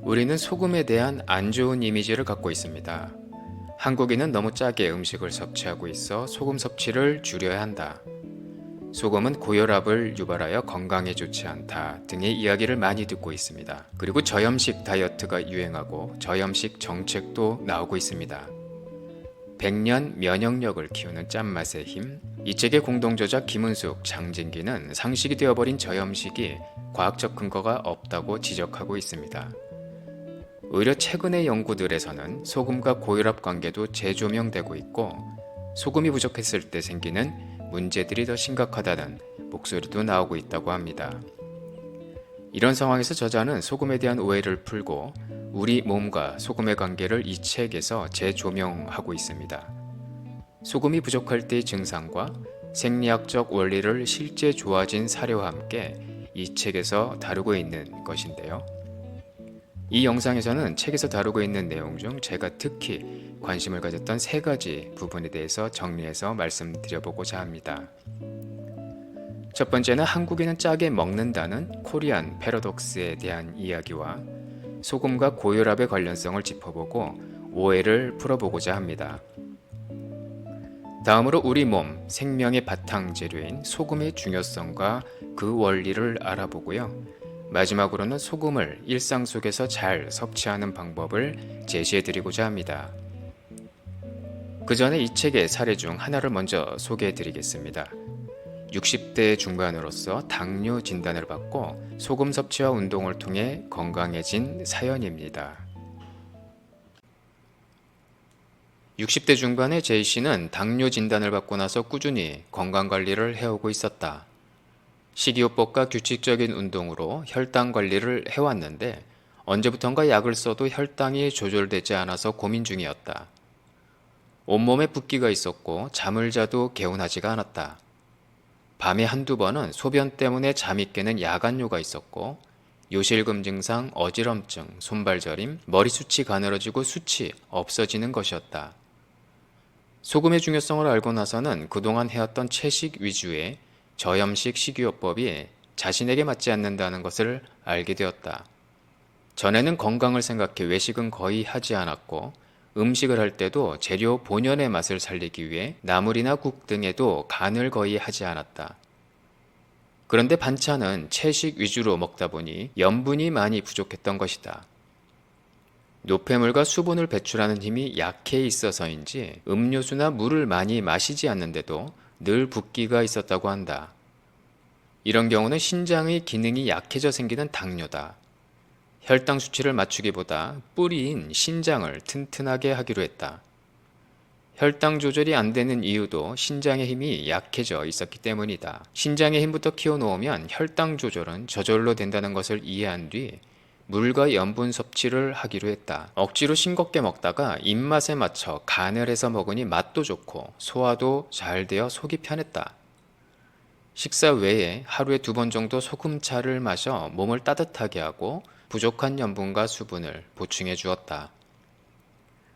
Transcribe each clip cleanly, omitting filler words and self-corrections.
우리는 소금에 대한 안 좋은 이미지를 갖고 있습니다. 한국인은 너무 짜게 음식을 섭취하고 있어 소금 섭취를 줄여야 한다. 소금은 고혈압을 유발하여 건강에 좋지 않다 등의 이야기를 많이 듣고 있습니다. 그리고 저염식 다이어트가 유행하고 저염식 정책도 나오고 있습니다. 100년 면역력을 키우는 짠맛의 힘, 이 책의 공동저자 김은숙, 장진기는 상식이 되어버린 저염식이 과학적 근거가 없다고 지적하고 있습니다. 오히려 최근의 연구들에서는 소금과 고혈압 관계도 재조명되고 있고 소금이 부족했을 때 생기는 문제들이 더 심각하다는 목소리도 나오고 있다고 합니다. 이런 상황에서 저자는 소금에 대한 오해를 풀고 우리 몸과 소금의 관계를 이 책에서 재조명하고 있습니다. 소금이 부족할 때의 증상과 생리학적 원리를 실제 좋아진 사례와 함께 이 책에서 다루고 있는 것인데요. 이 영상에서는 책에서 다루고 있는 내용 중 제가 특히 관심을 가졌던 3가지 부분에 대해서 정리해서 말씀드려보고자 합니다. 첫 번째는 한국인은 짜게 먹는다는 코리안 패러독스에 대한 이야기와 소금과 고혈압의 관련성을 짚어보고 오해를 풀어보고자 합니다. 다음으로 우리 몸, 생명의 바탕 재료인 소금의 중요성과 그 원리를 알아보고요. 마지막으로는 소금을 일상 속에서 잘 섭취하는 방법을 제시해드리고자 합니다. 그 전에 이 책의 사례 중 하나를 먼저 소개해드리겠습니다. 60대 중반으로서 당뇨 진단을 받고 소금 섭취와 운동을 통해 건강해진 사연입니다. 60대 중반의 제이 씨는 당뇨 진단을 받고 나서 꾸준히 건강관리를 해오고 있었다. 식이요법과 규칙적인 운동으로 혈당 관리를 해왔는데 언제부턴가 약을 써도 혈당이 조절되지 않아서 고민 중이었다. 온몸에 붓기가 있었고 잠을 자도 개운하지가 않았다. 밤에 한두 번은 소변 때문에 잠이 깨는 야간뇨가 있었고 요실금 증상, 어지럼증, 손발저림, 머리 숱이 가늘어지고 숱이 없어지는 것이었다. 소금의 중요성을 알고 나서는 그동안 해왔던 채식 위주의 저염식 식이요법이 자신에게 맞지 않는다는 것을 알게 되었다. 전에는 건강을 생각해 외식은 거의 하지 않았고 음식을 할 때도 재료 본연의 맛을 살리기 위해 나물이나 국 등에도 간을 거의 하지 않았다. 그런데 반찬은 채식 위주로 먹다 보니 염분이 많이 부족했던 것이다. 노폐물과 수분을 배출하는 힘이 약해 있어서인지 음료수나 물을 많이 마시지 않는데도 늘 붓기가 있었다고 한다. 이런 경우는 신장의 기능이 약해져 생기는 당뇨다. 혈당 수치를 맞추기보다 뿌리인 신장을 튼튼하게 하기로 했다. 혈당 조절이 안 되는 이유도 신장의 힘이 약해져 있었기 때문이다. 신장의 힘부터 키워놓으면 혈당 조절은 저절로 된다는 것을 이해한 뒤 물과 염분 섭취를 하기로 했다. 억지로 싱겁게 먹다가 입맛에 맞춰 간을 해서 먹으니 맛도 좋고 소화도 잘 되어 속이 편했다. 식사 외에 하루에 2번 정도 소금차를 마셔 몸을 따뜻하게 하고 부족한 염분과 수분을 보충해 주었다.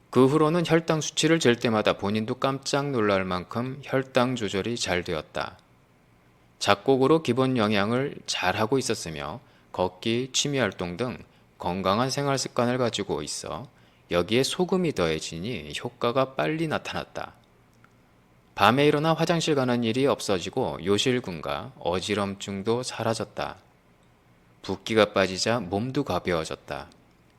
그 후로는 혈당 수치를 잴 때마다 본인도 깜짝 놀랄 만큼 혈당 조절이 잘 되었다. 작곡으로 기본 영양을 잘 하고 있었으며 걷기, 취미활동 등 건강한 생활 습관을 가지고 있어 여기에 소금이 더해지니 효과가 빨리 나타났다. 밤에 일어나 화장실 가는 일이 없어지고 요실금과 어지럼증도 사라졌다. 붓기가 빠지자 몸도 가벼워졌다.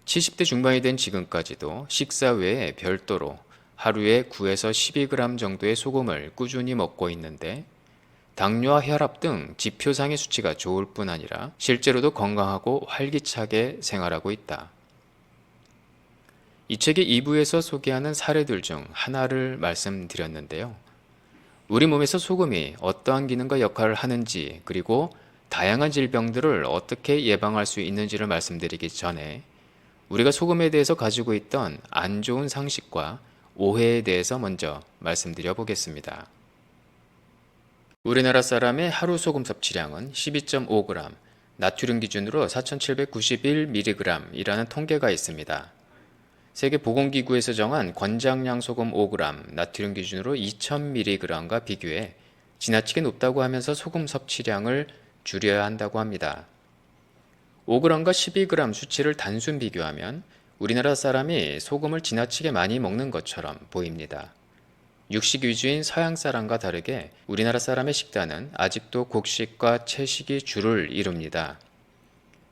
70대 중반이 된 지금까지도 식사 외에 별도로 하루에 9에서 12g 정도의 소금을 꾸준히 먹고 있는데 당뇨와 혈압 등 지표상의 수치가 좋을 뿐 아니라 실제로도 건강하고 활기차게 생활하고 있다. 이 책의 2부에서 소개하는 사례들 중 하나를 말씀드렸는데요. 우리 몸에서 소금이 어떠한 기능과 역할을 하는지 그리고 다양한 질병들을 어떻게 예방할 수 있는지를 말씀드리기 전에 우리가 소금에 대해서 가지고 있던 안 좋은 상식과 오해에 대해서 먼저 말씀드려 보겠습니다. 우리나라 사람의 하루 소금 섭취량은 12.5g, 나트륨 기준으로 4791mg이라는 통계가 있습니다. 세계보건기구에서 정한 권장량 소금 5g, 나트륨 기준으로 2000mg과 비교해 지나치게 높다고 하면서 소금 섭취량을 줄여야 한다고 합니다. 5g과 12g 수치를 단순 비교하면 우리나라 사람이 소금을 지나치게 많이 먹는 것처럼 보입니다. 육식 위주인 서양 사람과 다르게 우리나라 사람의 식단은 아직도 곡식과 채식이 주를 이룹니다.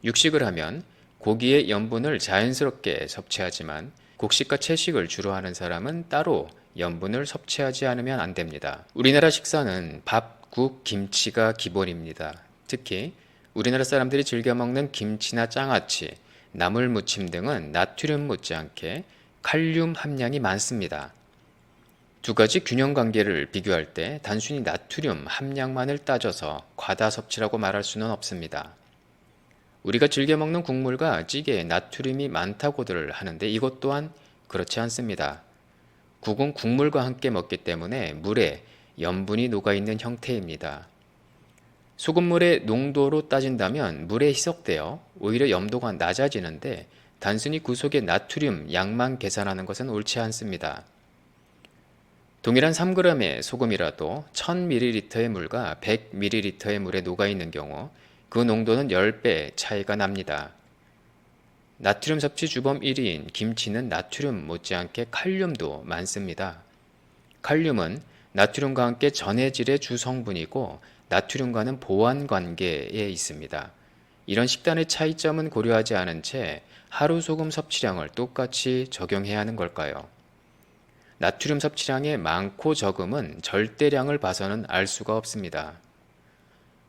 육식을 하면 고기의 염분을 자연스럽게 섭취하지만 곡식과 채식을 주로 하는 사람은 따로 염분을 섭취하지 않으면 안 됩니다. 우리나라 식사는 밥, 국, 김치가 기본입니다. 특히 우리나라 사람들이 즐겨 먹는 김치나 장아찌, 나물 무침 등은 나트륨 못지않게 칼륨 함량이 많습니다. 두 가지 균형 관계를 비교할 때 단순히 나트륨 함량만을 따져서 과다 섭취라고 말할 수는 없습니다. 우리가 즐겨 먹는 국물과 찌개에 나트륨이 많다고들 하는데 이것 또한 그렇지 않습니다. 국은 국물과 함께 먹기 때문에 물에 염분이 녹아있는 형태입니다. 소금물의 농도로 따진다면 물에 희석되어 오히려 염도가 낮아지는데 단순히 그 속의 나트륨 양만 계산하는 것은 옳지 않습니다. 동일한 3g의 소금이라도 1000ml의 물과 100ml의 물에 녹아있는 경우 그 농도는 10배 차이가 납니다. 나트륨 섭취 주범 1위인 김치는 나트륨 못지않게 칼륨도 많습니다. 칼륨은 나트륨과 함께 전해질의 주성분이고 나트륨과는 보완 관계에 있습니다. 이런 식단의 차이점은 고려하지 않은 채 하루 소금 섭취량을 똑같이 적용해야 하는 걸까요? 나트륨 섭취량의 많고 적음은 절대량을 봐서는 알 수가 없습니다.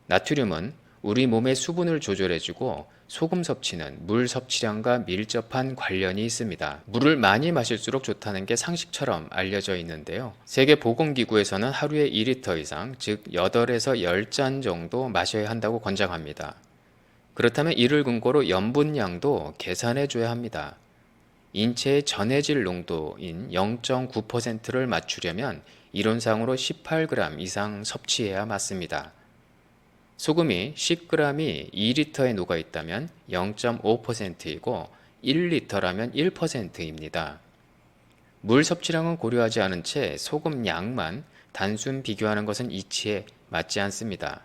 나트륨은 우리 몸의 수분을 조절해주고 소금 섭취는 물 섭취량과 밀접한 관련이 있습니다. 물을 많이 마실수록 좋다는 게 상식처럼 알려져 있는데요. 세계보건기구에서는 하루에 2리터 이상, 즉 8에서 10잔 정도 마셔야 한다고 권장합니다. 그렇다면 이를 근거로 염분량도 계산해 줘야 합니다. 인체의 전해질 농도인 0.9%를 맞추려면 이론상으로 18g 이상 섭취해야 맞습니다. 소금이 10g이 2리터에 녹아 있다면 0.5%이고 1리터라면 1%입니다. 물 섭취량은 고려하지 않은 채 소금 양만 단순 비교하는 것은 이치에 맞지 않습니다.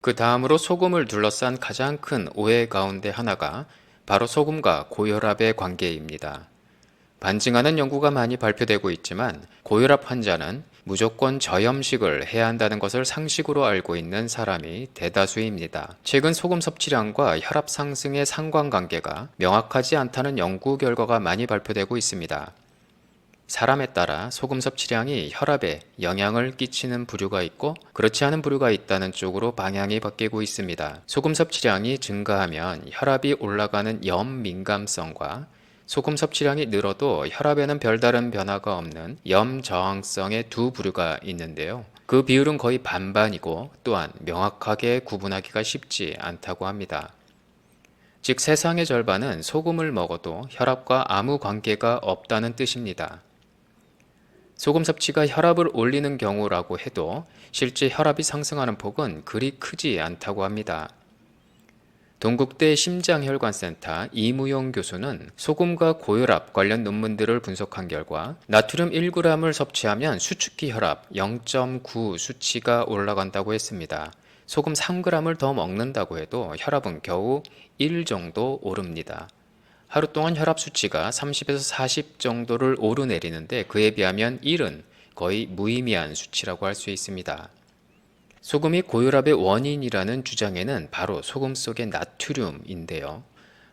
그 다음으로 소금을 둘러싼 가장 큰 오해 가운데 하나가 바로 소금과 고혈압의 관계입니다. 반증하는 연구가 많이 발표되고 있지만 고혈압 환자는 무조건 저염식을 해야 한다는 것을 상식으로 알고 있는 사람이 대다수입니다. 최근 소금 섭취량과 혈압 상승의 상관관계가 명확하지 않다는 연구 결과가 많이 발표되고 있습니다. 사람에 따라 소금 섭취량이 혈압에 영향을 끼치는 부류가 있고 그렇지 않은 부류가 있다는 쪽으로 방향이 바뀌고 있습니다. 소금 섭취량이 증가하면 혈압이 올라가는 염 민감성과 소금 섭취량이 늘어도 혈압에는 별다른 변화가 없는 염 저항성의 두 부류가 있는데요. 그 비율은 거의 반반이고 또한 명확하게 구분하기가 쉽지 않다고 합니다. 즉 세상의 절반은 소금을 먹어도 혈압과 아무 관계가 없다는 뜻입니다. 소금 섭취가 혈압을 올리는 경우라고 해도 실제 혈압이 상승하는 폭은 그리 크지 않다고 합니다. 동국대 심장혈관센터 이무용 교수는 소금과 고혈압 관련 논문들을 분석한 결과 나트륨 1g을 섭취하면 수축기 혈압 0.9 수치가 올라간다고 했습니다. 소금 3g을 더 먹는다고 해도 혈압은 겨우 1 정도 오릅니다. 하루 동안 혈압 수치가 30에서 40 정도를 오르내리는데 그에 비하면 1은 거의 무의미한 수치라고 할 수 있습니다. 소금이 고혈압의 원인이라는 주장에는 바로 소금 속의 나트륨인데요.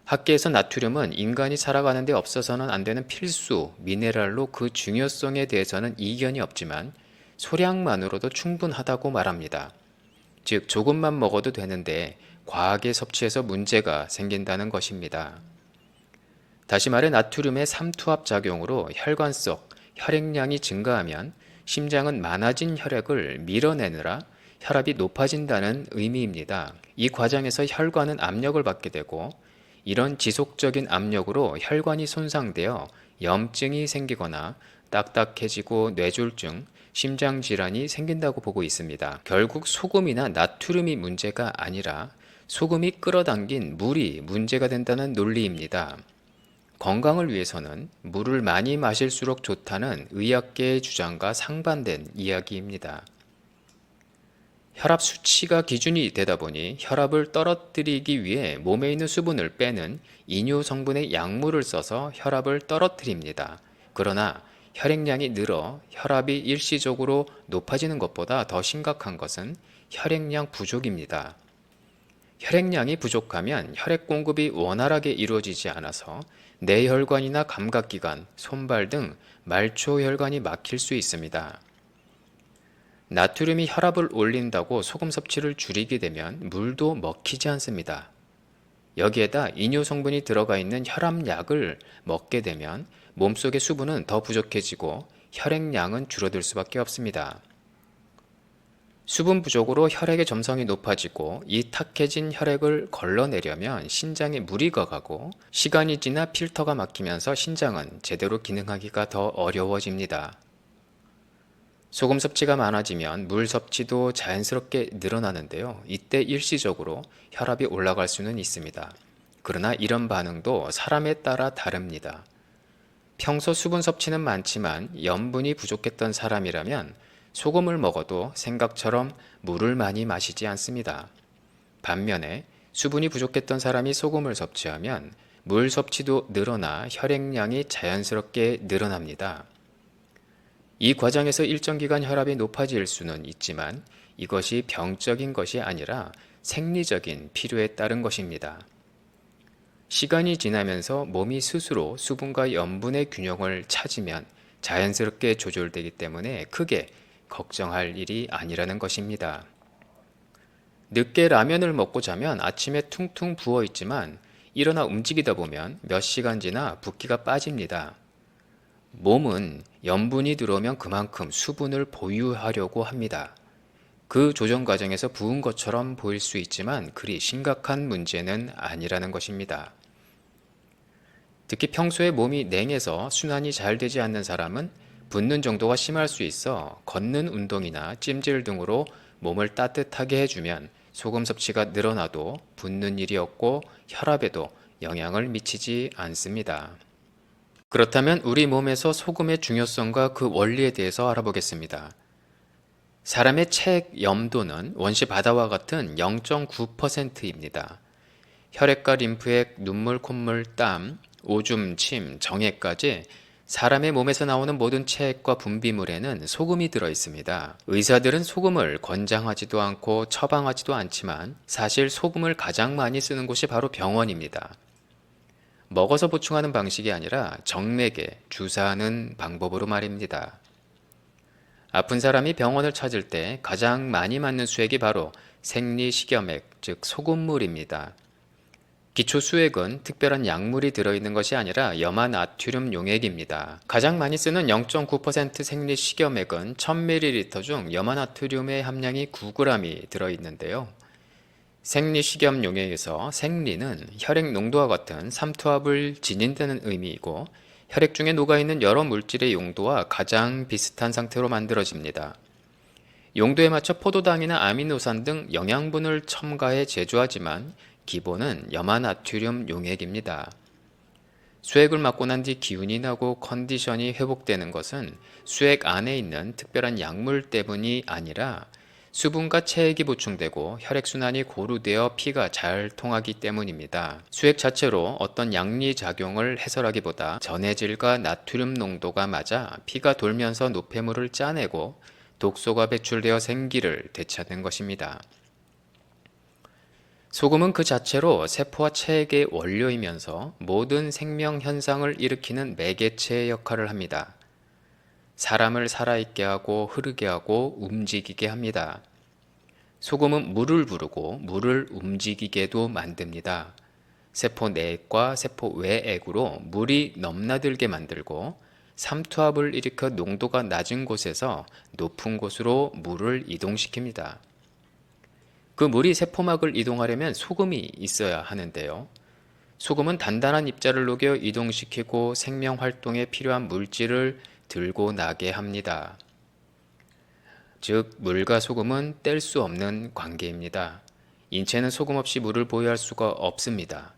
학계에서 나트륨은 인간이 살아가는 데 없어서는 안 되는 필수 미네랄로 그 중요성에 대해서는 이견이 없지만 소량만으로도 충분하다고 말합니다. 즉 조금만 먹어도 되는데 과하게 섭취해서 문제가 생긴다는 것입니다. 다시 말해 나트륨의 삼투압 작용으로 혈관 속 혈액량이 증가하면 심장은 많아진 혈액을 밀어내느라 혈압이 높아진다는 의미입니다. 이 과정에서 혈관은 압력을 받게 되고 이런 지속적인 압력으로 혈관이 손상되어 염증이 생기거나 딱딱해지고 뇌졸중, 심장질환이 생긴다고 보고 있습니다. 결국 소금이나 나트륨이 문제가 아니라 소금이 끌어당긴 물이 문제가 된다는 논리입니다. 건강을 위해서는 물을 많이 마실수록 좋다는 의학계의 주장과 상반된 이야기입니다. 혈압 수치가 기준이 되다 보니 혈압을 떨어뜨리기 위해 몸에 있는 수분을 빼는 이뇨 성분의 약물을 써서 혈압을 떨어뜨립니다. 그러나 혈액량이 늘어 혈압이 일시적으로 높아지는 것보다 더 심각한 것은 혈액량 부족입니다. 혈액량이 부족하면 혈액 공급이 원활하게 이루어지지 않아서 뇌혈관이나 감각기관, 손발 등 말초혈관이 막힐 수 있습니다. 나트륨이 혈압을 올린다고 소금 섭취를 줄이게 되면 물도 먹히지 않습니다. 여기에다 이뇨 성분이 들어가 있는 혈압약을 먹게 되면 몸속의 수분은 더 부족해지고 혈액량은 줄어들 수밖에 없습니다. 수분 부족으로 혈액의 점성이 높아지고 이 탁해진 혈액을 걸러내려면 신장에 무리가 가고 시간이 지나 필터가 막히면서 신장은 제대로 기능하기가 더 어려워집니다. 소금 섭취가 많아지면 물 섭취도 자연스럽게 늘어나는데요. 이때 일시적으로 혈압이 올라갈 수는 있습니다. 그러나 이런 반응도 사람에 따라 다릅니다. 평소 수분 섭취는 많지만 염분이 부족했던 사람이라면 소금을 먹어도 생각처럼 물을 많이 마시지 않습니다. 반면에 수분이 부족했던 사람이 소금을 섭취하면 물 섭취도 늘어나 혈액량이 자연스럽게 늘어납니다. 이 과정에서 일정 기간 혈압이 높아질 수는 있지만 이것이 병적인 것이 아니라 생리적인 필요에 따른 것입니다. 시간이 지나면서 몸이 스스로 수분과 염분의 균형을 찾으면 자연스럽게 조절되기 때문에 크게 걱정할 일이 아니라는 것입니다. 늦게 라면을 먹고 자면 아침에 퉁퉁 부어 있지만 일어나 움직이다 보면 몇 시간 지나 붓기가 빠집니다. 몸은 염분이 들어오면 그만큼 수분을 보유하려고 합니다. 그 조정 과정에서 부은 것처럼 보일 수 있지만 그리 심각한 문제는 아니라는 것입니다. 특히 평소에 몸이 냉해서 순환이 잘 되지 않는 사람은 붓는 정도가 심할 수 있어 걷는 운동이나 찜질 등으로 몸을 따뜻하게 해주면 소금 섭취가 늘어나도 붓는 일이 없고 혈압에도 영향을 미치지 않습니다. 그렇다면 우리 몸에서 소금의 중요성과 그 원리에 대해서 알아보겠습니다. 사람의 체액 염도는 원시 바다와 같은 0.9%입니다. 혈액과 림프액, 눈물, 콧물, 땀, 오줌, 침, 정액까지 사람의 몸에서 나오는 모든 체액과 분비물에는 소금이 들어 있습니다. 의사들은 소금을 권장하지도 않고 처방하지도 않지만 사실 소금을 가장 많이 쓰는 곳이 바로 병원입니다. 먹어서 보충하는 방식이 아니라 정맥에 주사하는 방법으로 말입니다. 아픈 사람이 병원을 찾을 때 가장 많이 맞는 수액이 바로 생리식염액, 즉 소금물입니다. 기초 수액은 특별한 약물이 들어있는 것이 아니라 염화나트륨 용액입니다. 가장 많이 쓰는 0.9% 생리식염액은 1000ml 중 염화나트륨의 함량이 9g이 들어있는데요. 생리식염 용액에서 생리는 혈액 농도와 같은 삼투압을 지닌다는 의미이고 혈액 중에 녹아있는 여러 물질의 용도와 가장 비슷한 상태로 만들어집니다. 용도에 맞춰 포도당이나 아미노산 등 영양분을 첨가해 제조하지만 기본은 염화나트륨 용액입니다. 수액을 맞고 난 뒤 기운이 나고 컨디션이 회복되는 것은 수액 안에 있는 특별한 약물 때문이 아니라 수분과 체액이 보충되고 혈액순환이 고루되어 피가 잘 통하기 때문입니다. 수액 자체로 어떤 양리작용을 해설하기보다 전해질과 나트륨 농도가 맞아 피가 돌면서 노폐물을 짜내고 독소가 배출되어 생기를 되찾는 것입니다. 소금은 그 자체로 세포와 체액의 원료이면서 모든 생명 현상을 일으키는 매개체의 역할을 합니다. 사람을 살아있게 하고 흐르게 하고 움직이게 합니다. 소금은 물을 부르고 물을 움직이게도 만듭니다. 세포 내액과 세포 외액으로 물이 넘나들게 만들고 삼투압을 일으켜 농도가 낮은 곳에서 높은 곳으로 물을 이동시킵니다. 그 물이 세포막을 이동하려면 소금이 있어야 하는데요. 소금은 단단한 입자를 녹여 이동시키고 생명활동에 필요한 물질을 들고 나게 합니다. 즉, 물과 소금은 뗄 수 없는 관계입니다. 인체는 소금 없이 물을 보유할 수가 없습니다.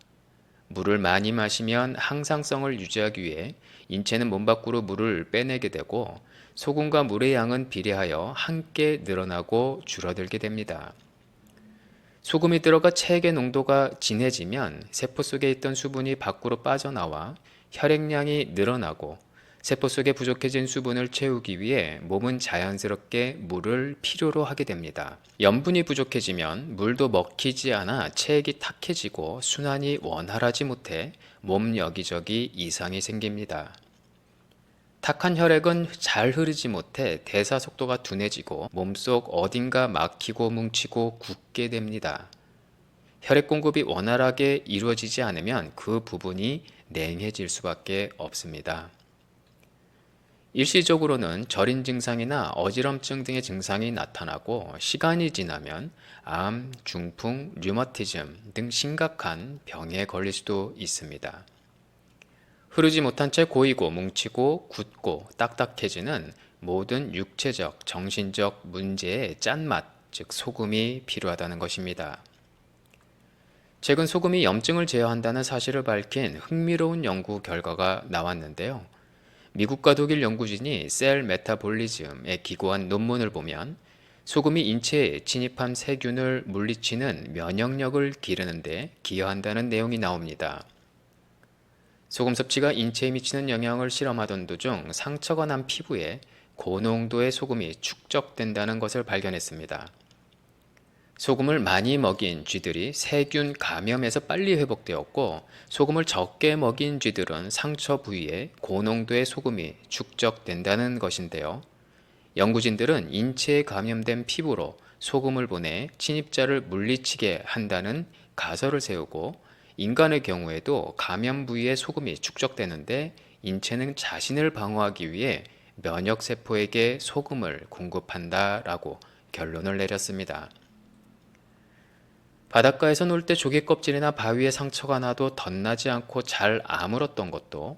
물을 많이 마시면 항상성을 유지하기 위해 인체는 몸 밖으로 물을 빼내게 되고 소금과 물의 양은 비례하여 함께 늘어나고 줄어들게 됩니다. 소금이 들어가 체액의 농도가 진해지면 세포 속에 있던 수분이 밖으로 빠져나와 혈액량이 늘어나고 세포 속에 부족해진 수분을 채우기 위해 몸은 자연스럽게 물을 필요로 하게 됩니다. 염분이 부족해지면 물도 먹히지 않아 체액이 탁해지고 순환이 원활하지 못해 몸 여기저기 이상이 생깁니다. 탁한 혈액은 잘 흐르지 못해 대사 속도가 둔해지고 몸속 어딘가 막히고 뭉치고 굳게 됩니다. 혈액 공급이 원활하게 이루어지지 않으면 그 부분이 냉해질 수밖에 없습니다. 일시적으로는 저린 증상이나 어지럼증 등의 증상이 나타나고 시간이 지나면 암, 중풍, 류머티즘 등 심각한 병에 걸릴 수도 있습니다. 흐르지 못한 채 고이고 뭉치고 굳고 딱딱해지는 모든 육체적, 정신적 문제의 짠맛, 즉 소금이 필요하다는 것입니다. 최근 소금이 염증을 제어한다는 사실을 밝힌 흥미로운 연구 결과가 나왔는데요. 미국과 독일 연구진이 셀 메타볼리즘에 기고한 논문을 보면 소금이 인체에 침입한 세균을 물리치는 면역력을 기르는데 기여한다는 내용이 나옵니다. 소금 섭취가 인체에 미치는 영향을 실험하던 도중 상처가 난 피부에 고농도의 소금이 축적된다는 것을 발견했습니다. 소금을 많이 먹인 쥐들이 세균 감염에서 빨리 회복되었고 소금을 적게 먹인 쥐들은 상처 부위에 고농도의 소금이 축적된다는 것인데요. 연구진들은 인체에 감염된 피부로 소금을 보내 침입자를 물리치게 한다는 가설을 세우고 인간의 경우에도 감염 부위에 소금이 축적되는데 인체는 자신을 방어하기 위해 면역세포에게 소금을 공급한다라고 결론을 내렸습니다. 바닷가에서 놀 때 조개 껍질이나 바위에 상처가 나도 덧나지 않고 잘 아물었던 것도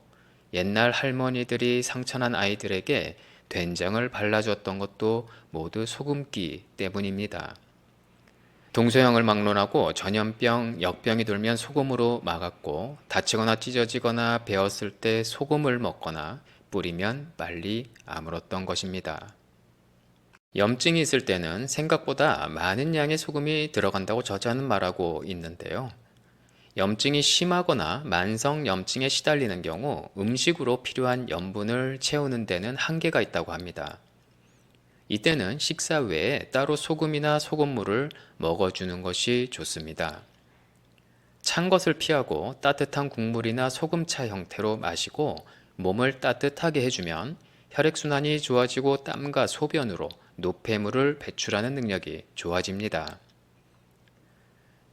옛날 할머니들이 상처난 아이들에게 된장을 발라주었던 것도 모두 소금기 때문입니다. 동서양을 막론하고 전염병, 역병이 돌면 소금으로 막았고 다치거나 찢어지거나 베었을 때 소금을 먹거나 뿌리면 빨리 아물었던 것입니다. 염증이 있을 때는 생각보다 많은 양의 소금이 들어간다고 저자는 말하고 있는데요. 염증이 심하거나 만성 염증에 시달리는 경우 음식으로 필요한 염분을 채우는 데는 한계가 있다고 합니다. 이때는 식사 외에 따로 소금이나 소금물을 먹어주는 것이 좋습니다. 찬 것을 피하고 따뜻한 국물이나 소금차 형태로 마시고 몸을 따뜻하게 해주면 혈액순환이 좋아지고 땀과 소변으로 노폐물을 배출하는 능력이 좋아집니다.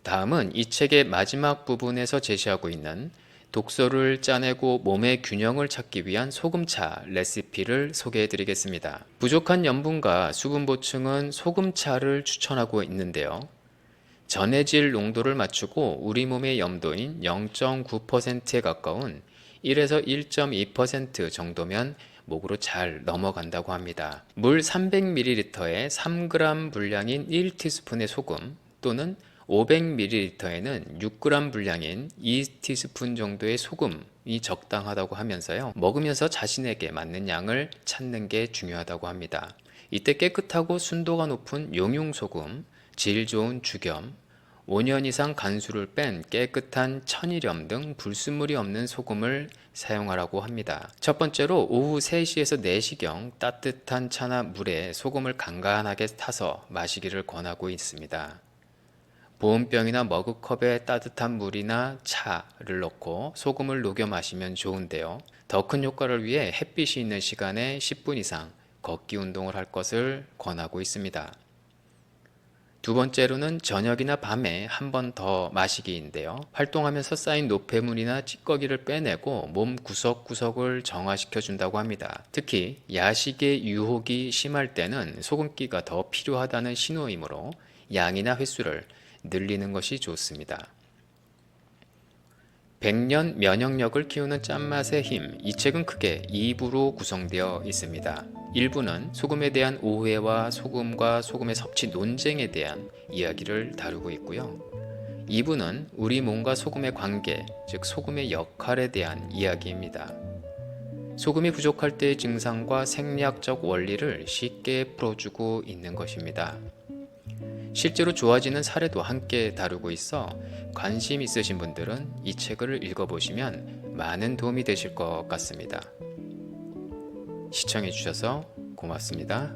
다음은 이 책의 마지막 부분에서 제시하고 있는 독소를 짜내고 몸의 균형을 찾기 위한 소금차 레시피를 소개해 드리겠습니다. 부족한 염분과 수분 보충은 소금차를 추천하고 있는데요. 전해질 농도를 맞추고 우리 몸의 염도인 0.9%에 가까운 1에서 1.2% 정도면 목으로 잘 넘어간다고 합니다. 물 300ml에 3g 분량인 1티스푼의 소금 또는 500ml에는 6g 분량인 2티스푼 정도의 소금이 적당하다고 하면서요. 먹으면서 자신에게 맞는 양을 찾는 게 중요하다고 합니다. 이때 깨끗하고 순도가 높은 용융소금, 질 좋은 죽염, 5년 이상 간수를 뺀 깨끗한 천일염 등 불순물이 없는 소금을 사용하라고 합니다. 첫 번째로 오후 3시에서 4시경 따뜻한 차나 물에 소금을 간간하게 타서 마시기를 권하고 있습니다. 보온병이나 머그컵에 따뜻한 물이나 차를 넣고 소금을 녹여 마시면 좋은데요. 더 큰 효과를 위해 햇빛이 있는 시간에 10분 이상 걷기 운동을 할 것을 권하고 있습니다. 두 번째로는 저녁이나 밤에 한 번 더 마시기인데요. 활동하면서 쌓인 노폐물이나 찌꺼기를 빼내고 몸 구석구석을 정화시켜 준다고 합니다. 특히 야식의 유혹이 심할 때는 소금기가 더 필요하다는 신호이므로 양이나 횟수를 늘리는 것이 좋습니다. 100년 면역력을 키우는 짠맛의 힘, 이 책은 크게 2부로 구성되어 있습니다. 1부는 소금에 대한 오해와 소금과 소금의 섭취 논쟁에 대한 이야기를 다루고 있고요. 2부는 우리 몸과 소금의 관계, 즉 소금의 역할에 대한 이야기입니다. 소금이 부족할 때의 증상과 생리학적 원리를 쉽게 풀어주고 있는 것입니다. 실제로 좋아지는 사례도 함께 다루고 있어 관심 있으신 분들은 이 책을 읽어보시면 많은 도움이 되실 것 같습니다. 시청해주셔서 고맙습니다.